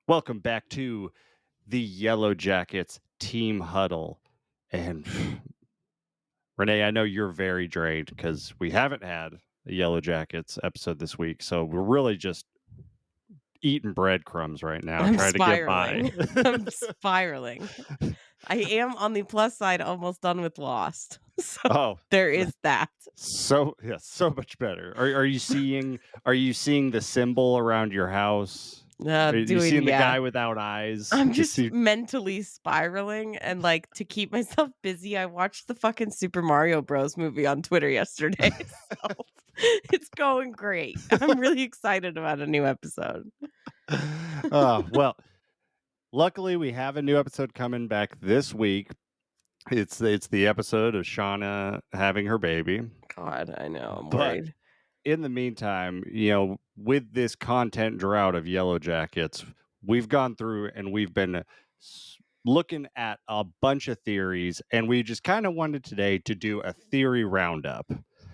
Welcome back to the Yellowjackets Team Huddle. And Renee, I know you're very drained because we haven't had a Yellowjackets episode this week. So we're really just eating breadcrumbs right now, I'm trying to get by. spiraling. I'm spiraling. I am on the plus side almost done with Lost. So Oh, there is that. so much better. Are you seeing the symbol around your house? Are you Doing seeing the yeah. guy without eyes? I'm You just see mentally spiraling and like to keep myself busy, I watched the fucking Super Mario Bros. Movie on Twitter yesterday. So it's going great. I'm really excited about a new episode. well, luckily, we have a new episode coming back this week. It's the episode of Shauna having her baby. God, I know. I'm But worried. in the meantime, with this content drought of Yellow Jackets, we've gone through and we've been looking at a bunch of theories, and we just kind of wanted today to do a theory roundup.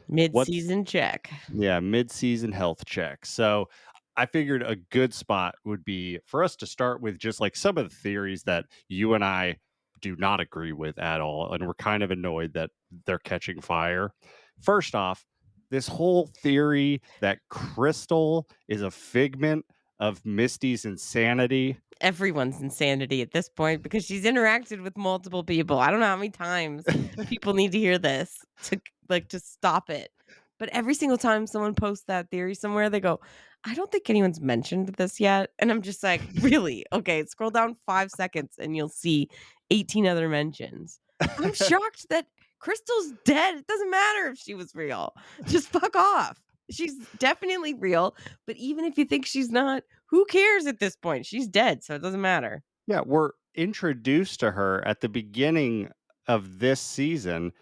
What's Mid-season check. Yeah, mid-season health check. So I figured a good spot would be for us to start with just like some of the theories that you and I do not agree with at all. And we're kind of annoyed that they're catching fire. First off, this whole theory that Crystal is a figment of Misty's insanity. Everyone's insanity at this point because she's interacted with multiple people. I don't know how many times people need to hear this to stop it. But every single time someone posts that theory somewhere, they go, I don't think anyone's mentioned this yet. And I'm just like, really? Okay, scroll down 5 seconds and you'll see 18 other mentions. I'm shocked that Crystal's dead. It doesn't matter if she was real. Just fuck off. She's definitely real. But even if you think she's not, who cares at this point? She's dead, so it doesn't matter. Yeah, we're introduced to her at the beginning of this season,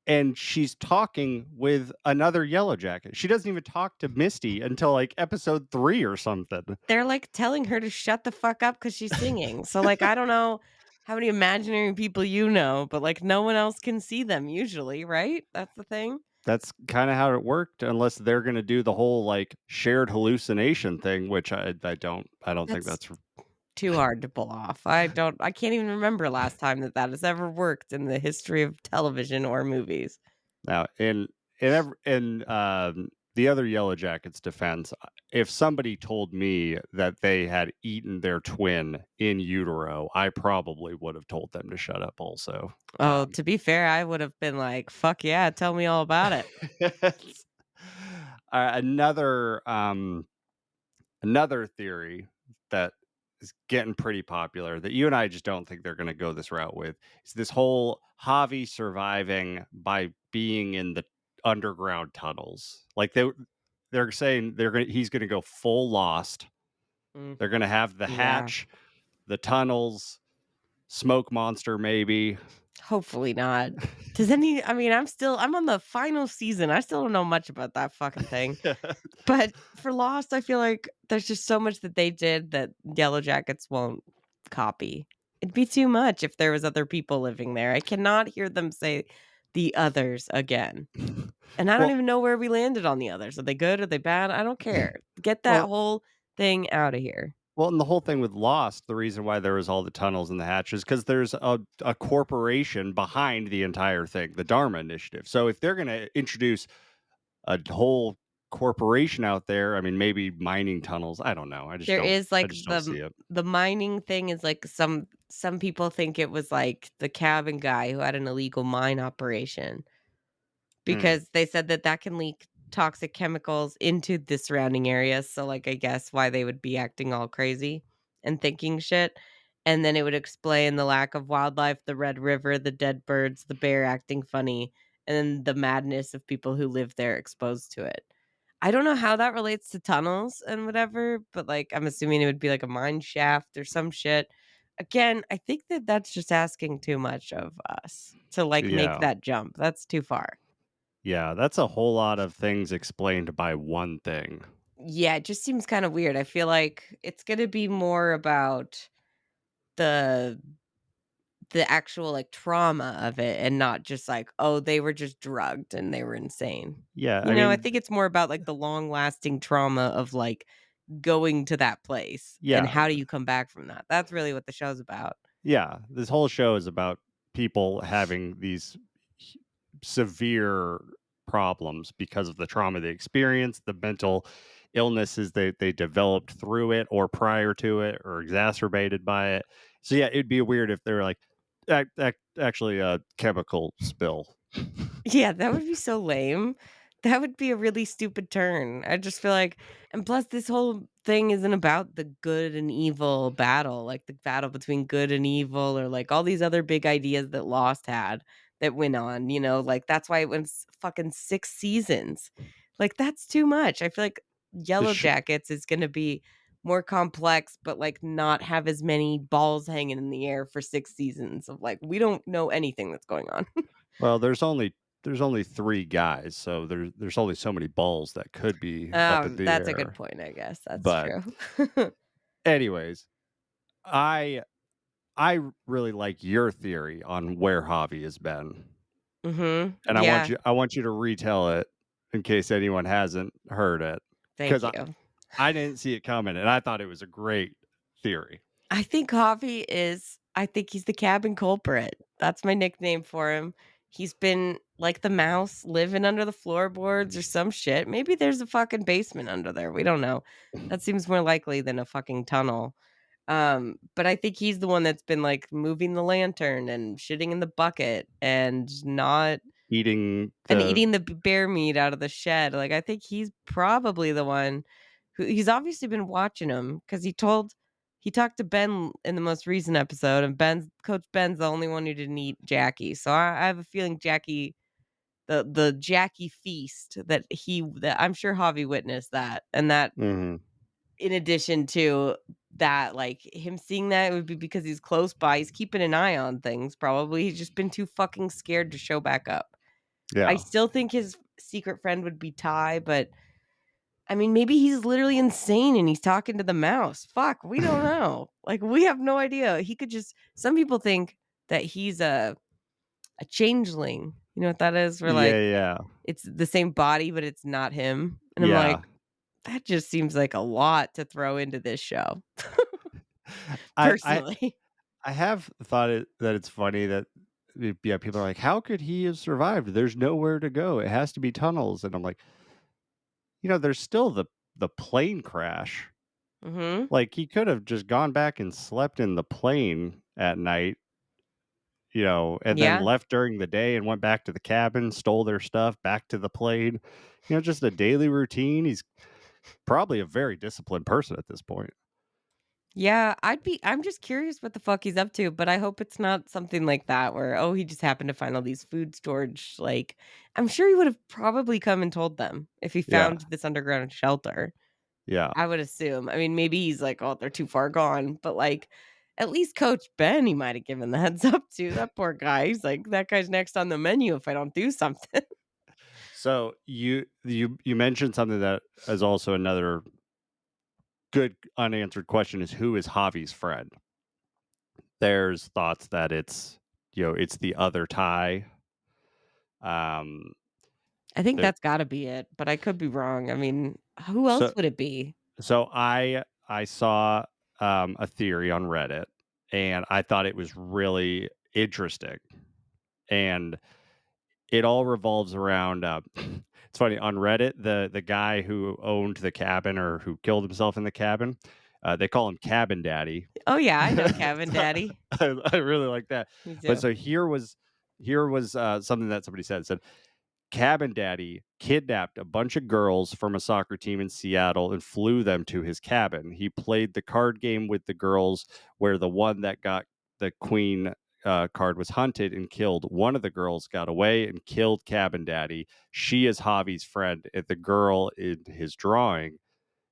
and she's talking with another Yellow Jacket. She doesn't even talk to Misty until like episode 3 or something. They're, like, telling her to shut the fuck up because she's singing. So, like, I don't know how many imaginary people you know, but, like, no one else can see them usually, right? That's the thing? That's kind of how it worked, unless they're going to do the whole like shared hallucination thing, which I don't think That's that's too hard to pull off. I can't even remember last time that has ever worked in the history of television or movies. now in the other Yellow Jackets' defense. If somebody told me that they had eaten their twin in utero, I probably would have told them to shut up. Also, Oh, to be fair, I would have been like, "Fuck yeah, tell me all about it." Another theory that is getting pretty popular that you and I just don't think they're going to go this route with is this whole Javi surviving by being in the underground tunnels. Like they're saying he's going to go full Lost. Mm, They're going to have the yeah. hatch, the tunnels, smoke monster maybe. Hopefully not. I'm on the final season. I still don't know much about that fucking thing. But for Lost, I feel like there's just so much that they did that Yellow Jackets won't copy. It'd be too much if there was other people living there. I cannot hear them say the others again. And I don't well, even know where we landed on the others. Are they good? Are they bad? I don't care. Get that well, whole thing out of here. Well, and the whole thing with Lost, the reason why there was all the tunnels and the hatches, because there's a corporation behind the entire thing, the Dharma Initiative. So if they're going to introduce a whole corporation out there, I mean, maybe mining tunnels. I don't know. There is, I like, just don't see it. the mining thing is, like, some people think it was, like, the cabin guy who had an illegal mine operation Hmm. because they said that that can leak toxic chemicals into the surrounding areas, so, like, I guess why they would be acting all crazy and thinking shit, and then it would explain the lack of wildlife, the Red River, the dead birds, the bear acting funny, and then the madness of people who live there exposed to it. I don't know how that relates to tunnels and whatever, but, like, I'm assuming it would be like a mine shaft or some shit. Again, I think that that's just asking too much of us to, like, make Yeah. that jump. That's too far. Yeah. That's a whole lot of things explained by one thing. Yeah, it just seems kinda weird. I feel like it's gonna be more about the the actual, like, trauma of it and not just like, "Oh, they were just drugged and they were insane." Yeah. You I know, I mean, think it's more about, like, the long-lasting trauma of, like, going to that place, and Yeah, how do you come back from that? That's really what the show's about. yeah. This whole show is about people having these h- severe problems because of the trauma they experienced, the mental illnesses they developed through it or prior to it or exacerbated by it. So yeah, it'd be weird if they're like actually a chemical spill. Yeah, that would be so lame. That would be a really stupid turn. I just feel like, and plus this whole thing isn't about the good and evil battle, like the battle between good and evil or like all these other big ideas that Lost had that went on, like that's why it went fucking 6 seasons. Like that's too much. I feel like The Yellow Jackets is going to be more complex but like not have as many balls hanging in the air for 6 seasons of like we don't know anything that's going on. Well, there's only 3 guys, so there's only so many balls that could be up in the That's a good air. point, I guess. That's But true. anyways, I I really like your theory on where Javi has been, Mhm. and Yeah. I want you to retell it in case anyone hasn't heard it, Thank 'cause you. I didn't see it coming, and I thought it was a great theory. I think he's the cabin culprit. That's my nickname for him. He's been like the mouse living under the floorboards or some shit. Maybe there's a fucking basement under there. We don't know. That seems more likely than a fucking tunnel. But I think he's the one that's been like moving the lantern and shitting in the bucket and not Eating and the eating the bear meat out of the shed. Like, I think he's probably the one who he's obviously been watching him because he talked to Ben in the most recent episode, and Coach Ben's the only one who didn't eat Jackie. So I have a feeling Jackie, the Jackie feast that I'm sure Javi witnessed that, and that Mhm. in addition to that, like him seeing that, it would be because he's close by. He's keeping an eye on things. Probably he's just been too fucking scared to show back up. I Yeah. still think his secret friend would be Ty, but I mean, maybe he's literally insane and he's talking to the mouse. Fuck, we don't know. Like, we have no idea. He could just. Some people think that he's a changeling. You know what that is? Where Yeah, like yeah. it's the same body, but it's not him. And I'm Yeah. like, that just seems like a lot to throw into this show. I I Personally. I have thought that it's funny that yeah, people are like, "How could he have survived? There's nowhere to go. It has to be tunnels." And I'm like, there's still the plane crash. Hmm. Like he could have just gone back and slept in the plane at night, and then Yeah. left during the day and went back to the cabin, stole their stuff, back to the plane. Just a daily routine. He's probably a very disciplined person at this point. Yeah, I'm just curious what the fuck he's up to, but I hope it's not something like that where, oh, he just happened to find all these food storage. Like, I'm sure he would have probably come and told them if he Yeah. found this underground shelter. Yeah. I would assume. I mean, maybe he's like, oh, they're too far gone, but like, at least Coach Ben, he might have given the heads up to that poor guy. He's like, that guy's next on the menu if I don't do something. So you mentioned something that is also another good unanswered question is who is Javi's friend? There's thoughts that it's the other Ty. Um, I think there that's got to be it, but I could be wrong. I mean, who else so would it be? so I saw a theory on Reddit and I thought it was really interesting. And it all revolves around it's funny on Reddit, the guy who owned the cabin or who killed himself in the cabin, they call him Cabin Daddy. Oh, yeah, I know Kevin So, Daddy. I really like that. Me But too. so here was something that somebody said Cabin Daddy kidnapped a bunch of girls from a soccer team in Seattle and flew them to his cabin. He played the card game with the girls, where the one that got the queen card was hunted and killed. One of the girls got away and killed Cabin Daddy. She is Javi's friend. The girl in his drawing,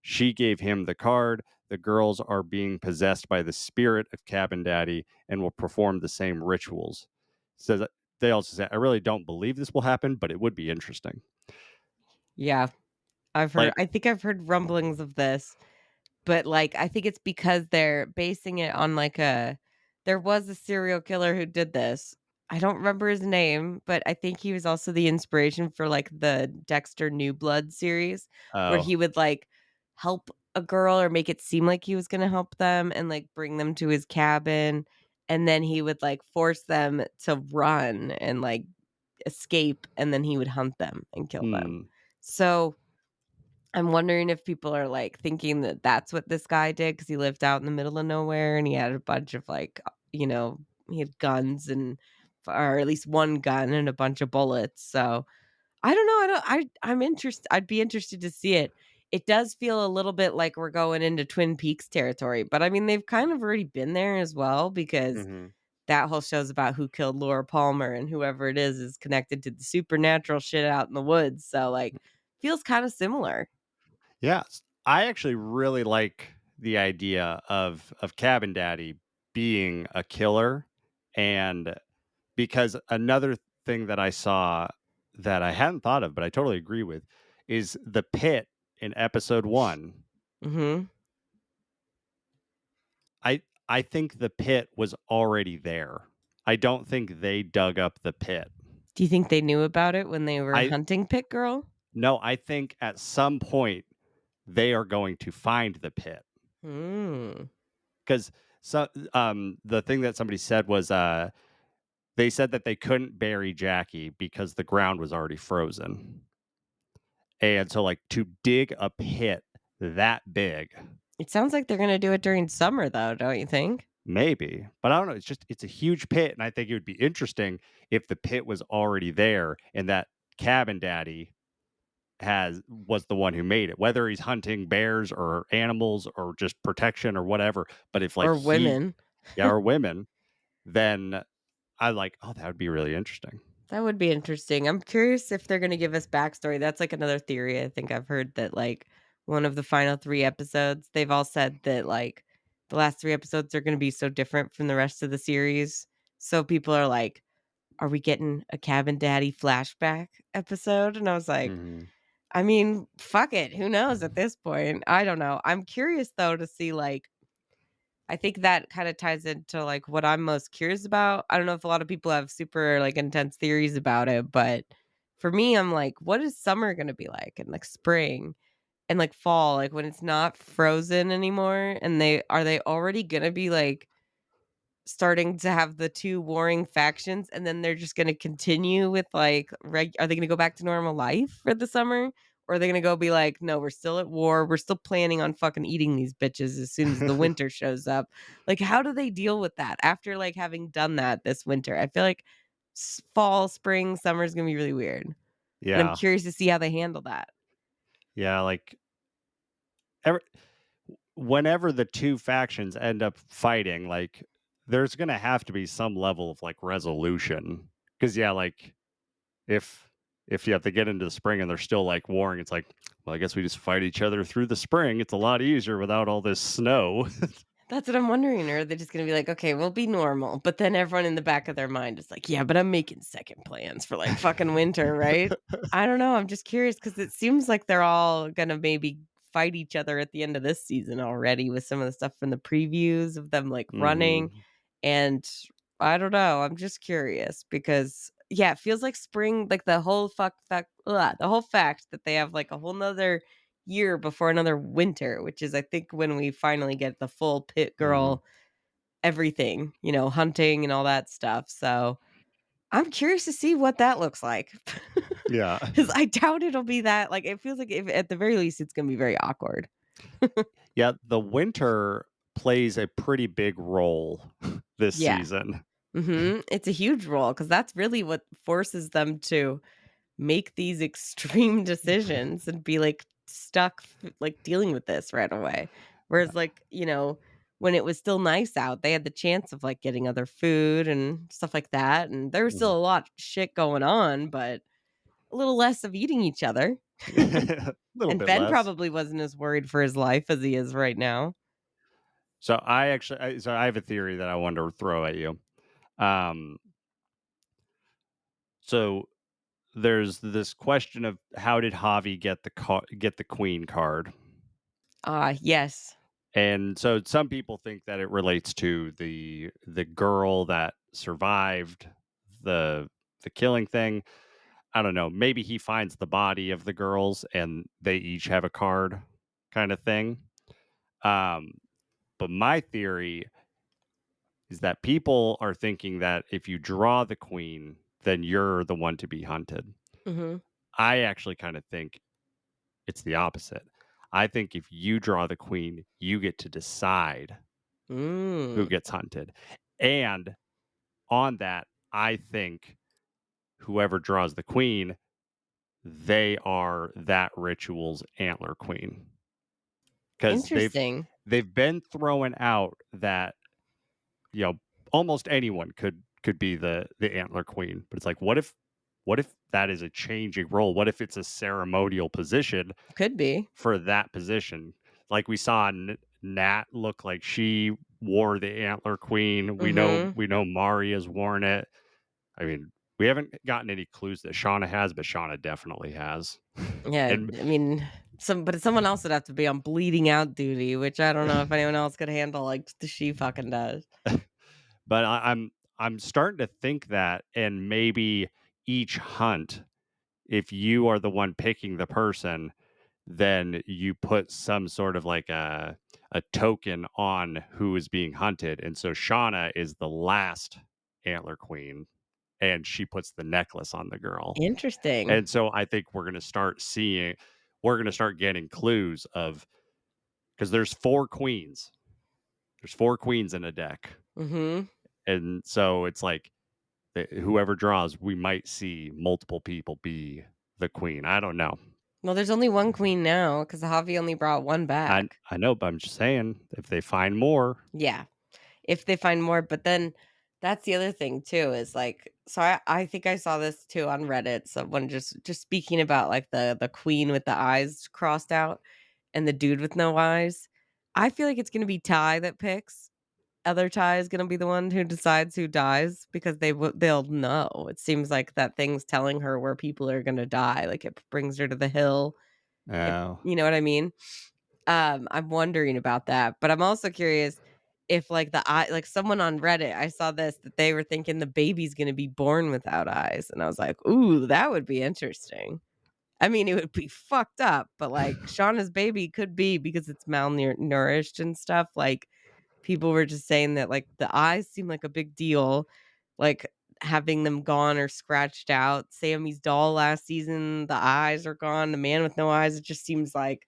she gave him the card. The girls are being possessed by the spirit of Cabin Daddy and will perform the same rituals. Says they also say, I really don't believe this will happen, but it would be interesting. Yeah, Like, I think I've heard rumblings of this, but, like, I think it's because they're basing it on, like, there was a serial killer who did this. I don't remember his name, but I think he was also the inspiration for, like, the Dexter New Blood series, where oh, he would, like, help a girl or make it seem like he was gonna help them and, like, bring them to his cabin, and then he would, like, force them to run and, like, escape, and then he would hunt them and kill them. Hmm. So, I'm wondering if people are, like, thinking that that's what this guy did because he lived out in the middle of nowhere and he had a bunch of, like, he had guns and or at least 1 gun and a bunch of bullets, so I don't know, I'm interested. I'd be interested to see it. It does feel a little bit like we're going into Twin Peaks territory, but, I mean, they've kind of already been there as well because Mhm. that whole show's about who killed Laura Palmer, and whoever it is connected to the supernatural shit out in the woods, so, like, feels kinda similar. Yes. I actually really like the idea of Cabin Daddy being a killer, and because another thing that I saw that I hadn't thought of, but I totally agree with, is the pit in episode 1. Mhm. I I think the pit was already there. I don't think they dug up the pit. Do you think they knew about it when they were I hunting Pit Girl? No, I think at some point they are going to find the pit. Hmm. 'Cause the thing that somebody said was, they said that they couldn't bury Jackie because the ground was already frozen. And so, like, to dig a pit that big, It sounds like they're gonna do it during summer, though, don't you think? maybe, but I don't know, it's a huge pit, and I think it would be interesting if the pit was already there and that Cabin Daddy has was the one who made it, whether he's hunting bears or animals or just protection or whatever, but if, like, Or he women. yeah, or women, then I like, "Oh, that would be really interesting." That would be interesting. I'm curious if they're gonna give us backstory. That's, like, another theory I think I've heard that, like, one of the final 3 episodes, they've all said that, like, the last 3 episodes are gonna be so different from the rest of the series. So people are like, "Are we getting a Cabin Daddy flashback episode?" And I was like, Mhm. I mean, fuck it. Who knows at this point? I don't know. I'm curious though to see like I think that kind of ties into like what I'm most curious about. I don't know if a lot of people have super like intense theories about it, but for me, I'm like, what is summer gonna be like and like spring and like fall, like when it's not frozen anymore? And they are they already gonna be like starting to have the 2 warring factions, and then they're just gonna continue with, like, are they gonna go back to normal life for the summer? Or are they gonna go be like, "No, we're still at war, we're still planning on fucking eating these bitches as soon as the winter shows up." Like, how do they deal with that after, like, having done that this winter? I feel like fall, spring, summer is gonna be really weird, and I'm Yeah. curious to see how they handle that. Yeah, like, ever whenever the 2 factions end up fighting, like, there's gonna have to be some level of, like, resolution. Because yeah, like, if if they get into the spring and they're still, like, warring, it's like, "Well, I guess we just fight each other through the spring. It's a lot easier without all this snow." That's what I'm wondering. Or are they just gonna be like, "Okay, we'll be normal," but then everyone in the back of their mind is like, "Yeah, but I'm making second plans for, like, fucking winter," right? I don't know, I'm just curious because it seems like they're all gonna maybe fight each other at the end of this season already with some of the stuff from the previews of them, like, running, Mhm. and I don't know, I'm just curious because, yeah, it feels like spring, like, the whole fact that they have, like, a whole 'nother year before another winter, which is, I think, when we finally get the full pit Mhm. girl everything, hunting and all that stuff. So I'm curious to see what that looks like. Yeah. Because I doubt it'll be that like, it feels like if at the very least, it's gonna be very awkward. Yeah, the winter plays a pretty big role this Yeah. season. It's a huge role because that's really what forces them to make these extreme decisions and be, like, stuck, like, dealing with this right away. Whereas, like, when it was still nice out, they had the chance of, like, getting other food and stuff like that, and there was still Mhm. a lot of shit going on, but a little less of eating each other. A little And bit Ben less. probably wasn't as worried for his life as he is right now. So I have a theory that I wanted to throw at you. Um, so there's this question of how did Javi get the queen card? Ah, yes. And so some people think that it relates to the girl that survived the the killing thing. I don't know. Maybe he finds the body of the girls and they each have a card kind of thing. Um, but my theory is that people are thinking that if you draw the queen, then you're the one to be hunted. Mhm. I actually kind of think it's the opposite. I think if you draw the queen, you get to decide who Mm. gets hunted. And on that, I think whoever draws the queen, they are that ritual's antler queen. Because Interesting. they've been throwing out that, you know, almost anyone could be the antler queen. But it's like, what if that is a changing role? What if it's a ceremonial position Could be. for that position? Like we saw Nat look like she wore the antler queen. Mhm. We know Mari has worn it. I mean, we haven't gotten any clues that Shauna has, but Shauna definitely has. Yeah, And I mean, someone else would have to be on bleeding out duty, which I don't know if anyone else could handle like she fucking does. but I'm starting to think that, and maybe each hunt, if you are the one picking the person, then you put some sort of like a token on who is being hunted. And so Shauna is the last antler queen, and she puts the necklace on the girl. Interesting. And so I think we're gonna start getting clues of, because there's four queens in a deck, Mhm. and so it's like whoever draws, we might see multiple people be the queen. I don't know. Well, there's only one queen now because Javi only brought one back. I know, but I'm just saying if they find more. Yeah, if they find more, but then that's the other thing too is like so I think I saw this too on Reddit. Someone just speaking about like the queen with the eyes crossed out and the dude with no eyes. I feel like it's gonna be Ty that picks. Other Ty is gonna be the one who decides who dies because they'll know. It seems like that thing's telling her where people are gonna die. Like it brings her to the hill. It, Oh, you know what I mean? I'm wondering about that, but I'm also curious if like the eye like someone on Reddit, I saw this that they were thinking the baby's gonna be born without eyes, and I was like, "Ooh, that would be interesting." I mean, it would be fucked up, but like Shauna's baby could be because it's malnourished and stuff. Like people were just saying that like the eyes seem like a big deal, like having them gone or scratched out. Sammy's doll last season, the eyes are gone. The man with no eyes, it just seems like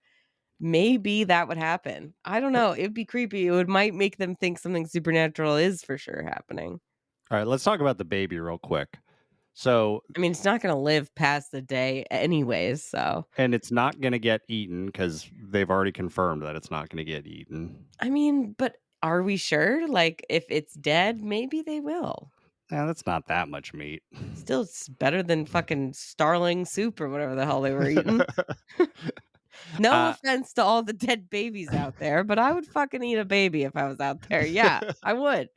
maybe that would happen. I don't know, it'd be creepy, it would might make them think something supernatural is for sure happening. all right. Let's talk about the baby real quick. So, I mean, it's not gonna live past the day anyways, so and it's not going to get eaten because they've already confirmed that it's not going to get eaten. I mean, but are we sure? Like, if it's dead, maybe they will. Yeah, that's not that much meat. Still, it's better than fucking starling soup or whatever the hell they were eating. No uh, offense to all the dead babies out there, but I would fucking eat a baby if I was out there. Yeah, I would.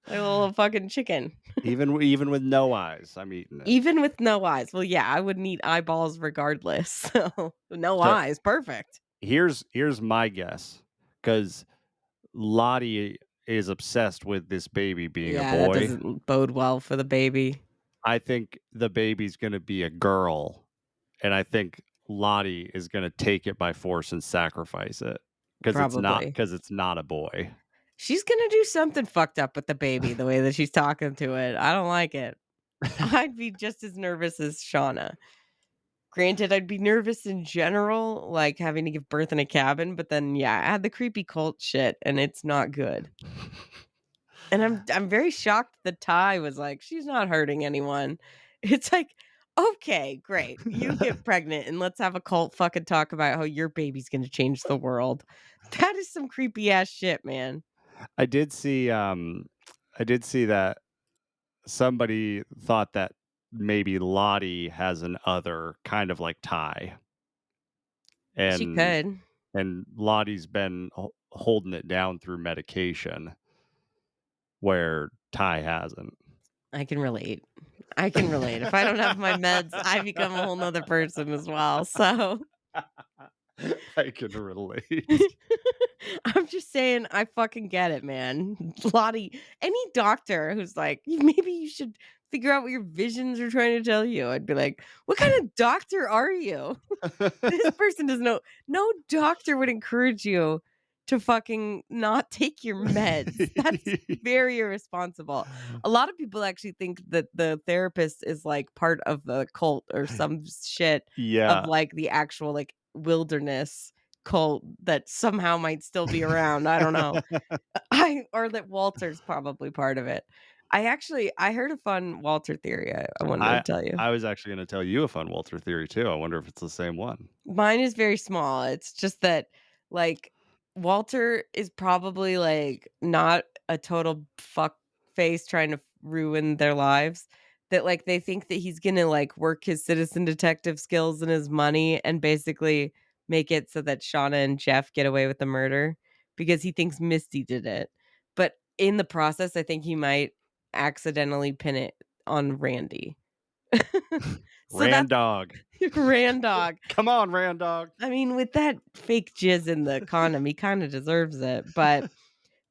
Like a little fucking chicken. even with no eyes, I'm eating it. Even with no eyes. Well, yeah, I would need eyeballs regardless. So, no So eyes, perfect. here's my guess, because Lottie is obsessed with this baby being a Yeah, that boy. doesn't bode well for the baby. I think the baby's gonna be a girl, and I think Lottie is gonna take it by force and sacrifice it Probably. because it's not a boy. She's gonna do something fucked up with the baby the way that she's talking to it. I don't like it. I'd be just as nervous as Shauna. Granted, I'd be nervous in general, like having to give birth in a cabin, but then yeah, add the creepy cult shit and it's not good. And I'm very shocked that Ty was like, "She's not hurting anyone." It's like, "Okay, great. You get pregnant and let's have a cult fucking talk about how your baby's gonna change the world." That is some creepy ass shit, man. I did see I did see that somebody thought that maybe Lottie has an other kind of like Ty, She and could. Lottie's been holding it down through medication where Ty hasn't. I can relate. I can relate. If I don't have my meds, I become a whole nother person as well. So I can relate. I'm just saying, I fucking get it, man. Lottie, any doctor who's like, maybe you should figure out what your visions are trying to tell you. I'd be like, what kind of doctor are you? This person does no doctor would encourage you to fucking not take your meds. That's very irresponsible. A lot of people actually think that the therapist is like part of the cult or some shit of Yeah. like the actual like wilderness cult that somehow might still be around. I don't know. I or that Walter's probably part of it. I heard a fun Walter theory I wanted to I tell you. I was actually gonna tell you a fun Walter theory too. I wonder if it's the same one. Mine is very small. It's just that, like, Walter is probably, like, not a total fuck face trying to ruin their lives. That, like, they think that he's gonna, like, work his citizen detective skills and his money and basically make it so that Shauna and Jeff get away with the murder because he thinks Misty did it. But in the process, I think he might accidentally pin it on Randy. So that's Randog. Randog. Come on, Randog. I mean, with that fake jizz in the condom, he kinda deserves it, but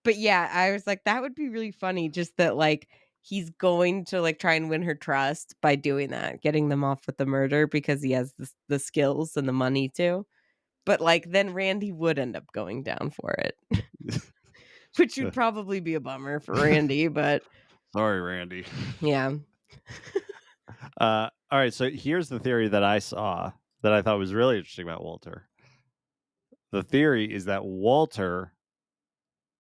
yeah, I was like, that would be really funny just that, like, he's going to, like, try and win her trust by doing that, getting them off with the murder because he has the skills and the money to, but, like, then Randy would end up going down for it, which would probably be a bummer for Randy, but Sorry, Randy. yeah. All right, so here's the theory that I saw that I thought was really interesting about Walter. The theory is that Walter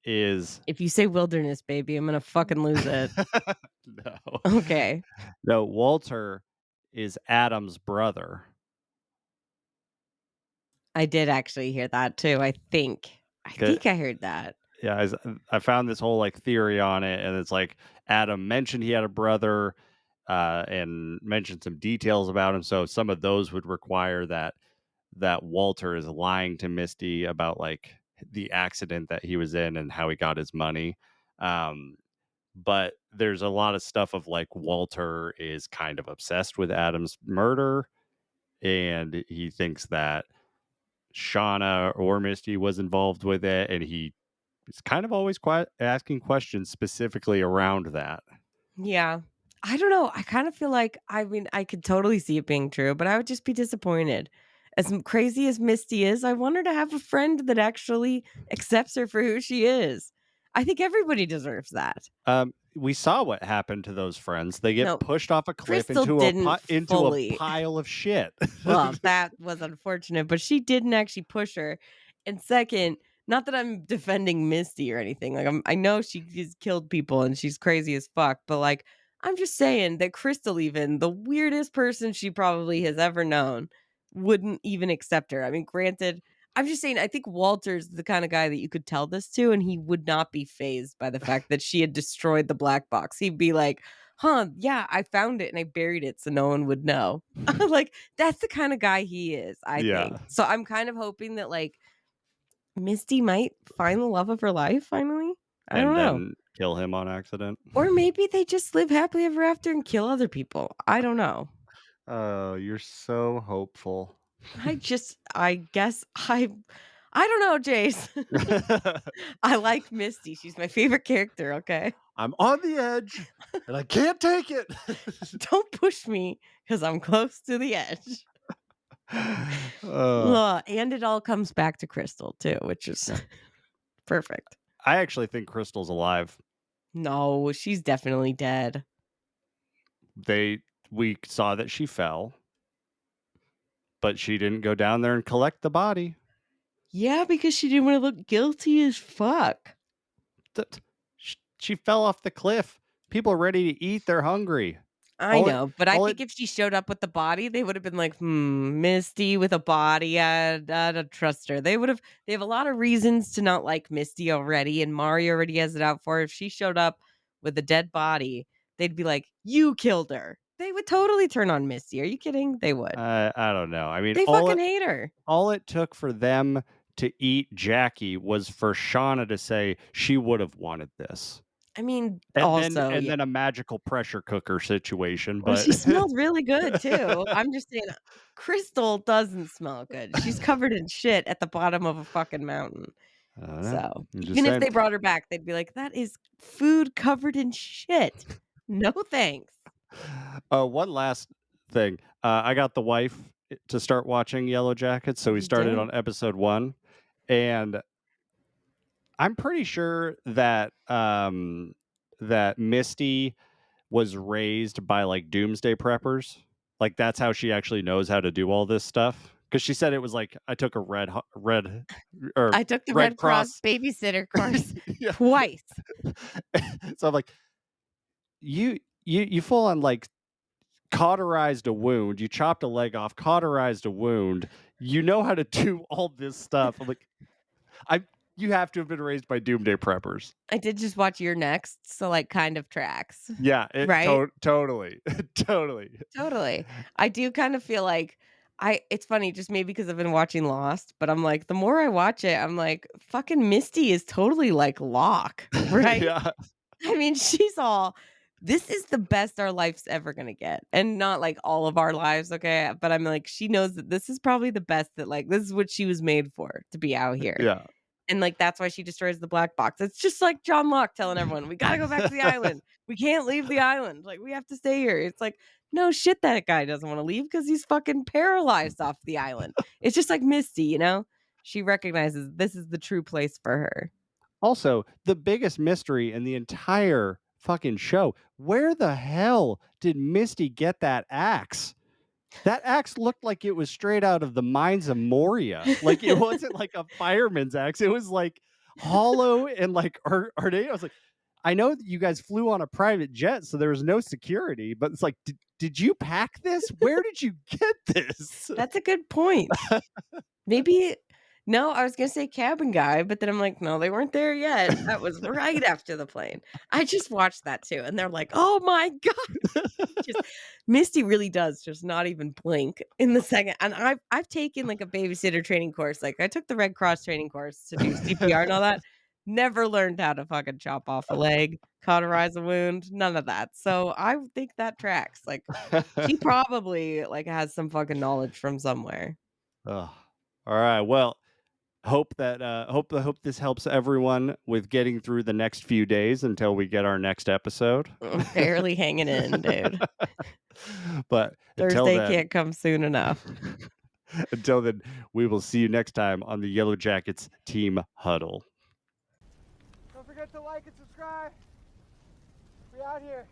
is If you say wilderness, baby, I'm gonna fucking lose it. no. Okay. No, Walter is Adam's brother. I did actually hear that too, I think. I 'Ca- think I heard that. Yeah, I found this whole like theory on it, and it's like Adam mentioned he had a brother, and mentioned some details about him. So some of those would require that Walter is lying to Misty about like the accident that he was in and how he got his money. Um, but there's a lot of stuff of like Walter is kind of obsessed with Adam's murder, and he thinks that Shauna or Misty was involved with it, and he is kind of always asking questions specifically around that. Yeah. I don't know, I kinda feel like I mean, I could totally see it being true, but I would just be disappointed. As crazy as Misty is, I want her to have a friend that actually accepts her for who she is. I think everybody deserves that. We saw what happened to those friends. They get No, pushed off a cliff Crystal didn't into a fully. pile of shit. Well, that was unfortunate, but she didn't actually push her. And second, not that I'm defending Misty or anything. Like I know she's killed people and she's crazy as fuck, but like I'm just saying that Crystal, even the weirdest person she probably has ever known, wouldn't even accept her. I mean, granted, I'm just saying I think Walter's the kind of guy that you could tell this to and he would not be phased by the fact that she had destroyed the black box. He'd be like, "Huh, yeah, I found it and I buried it so no one would know." Like that's the kind of guy he is, I think. Yeah, So I'm kind of hoping that like Misty might find the love of her life finally. I don't and know. then kill him on accident. Or maybe they just live happily ever after and kill other people. I don't know. Oh, you're so hopeful. I guess I don't know, Jace. I like Misty. She's my favorite character, okay? I'm on the edge and I can't take it. Don't push me cuz I'm close to the edge. uh, Ugh, and it all comes back to Crystal too, which is perfect. I actually think Crystal's alive. No, she's definitely dead. They We saw that she fell, but she didn't go down there and collect the body. Yeah, because she didn't wanna look guilty as fuck. She fell off the cliff. People are ready to eat. They're hungry. I All it, know, but I all it. think if she showed up with the body, they would have been like, Misty with a body, I don't trust her." They have a lot of reasons to not like Misty already, and Mari already has it out for her. If she showed up with a dead body, they'd be like, "You killed her." They would totally turn on Misty. Are you kidding? They would. I don't know. I mean, They fucking hate her. all it took for them to eat Jackie was for Shauna to say she would have wanted this. I mean, And then also, yeah. a magical pressure cooker situation, Well, but she smelled really good too. I'm just saying, Crystal doesn't smell good. She's covered in shit at the bottom of a fucking mountain. I don't know. So, I'm just even if saying. they brought her back, they'd be like, "That is food covered in shit. No thanks." One last thing. I got the wife to start watching Yellow Jackets, so we You started did? on episode 1, and I'm pretty sure that that Misty was raised by like doomsday preppers. Like that's how she actually knows how to do all this stuff. Because she said it was like I took a red or I took the Red Red Cross Cross. babysitter course Yeah. twice. So I'm like, you full on like cauterized a wound. You chopped a leg off, cauterized a wound. You know how to do all this stuff. I'm like, I you have to have been raised by doomsday preppers. I did just watch You're Next, so, like, kind of tracks, Yeah, it right? totally, totally. Totally. I do kind of feel like it's funny just maybe because 'cause I've been watching Lost, but I'm like, the more I watch it, I'm like, fucking Misty is totally like Locke, right? Yeah, I mean, she's all, "This is the best our life's ever gonna get," and not like all of our lives, okay? But I'm like, she knows that this is probably the best that, like, this is what she was made for, to be out here. yeah. And, like, that's why she destroys the black box. It's just like John Locke telling everyone, "We gotta go back to the island. We can't leave the island. Like, we have to stay here." It's like, no shit that guy doesn't wanna leave because he's fucking paralyzed off the island. It's just like Misty, you know? She recognizes this is the true place for her. Also, the biggest mystery in the entire fucking show, where the hell did Misty get that axe? That axe looked like it was straight out of the mines of Moria. Like, it wasn't like a fireman's axe. It was, like, hollow and, like, ornate. I was like, I know that you guys flew on a private jet, so there was no security, but it's like, did you pack this? Where did you get this? That's a good point. Maybe no, I was gonna say cabin guy, but then I'm like, "No, they weren't there yet." That was right after the plane. I just watched that too, and they're like, "Oh my god." Just Misty really does just not even blink in the second, and I've taken, like, a babysitter training course, like, I took the Red Cross training course to do CPR and all that. Never learned how to fucking chop off a leg, cauterize a wound, none of that. So, I think that tracks, like, she probably, like, has some fucking knowledge from somewhere. Ugh. All right. Well, hope this helps everyone with getting through the next few days until we get our next episode. Barely hanging in, dude. But until Thursday then, can't come soon enough. until then, we will see you next time on the Yellow Jackets Team Huddle. Don't forget to like and subscribe. We out here.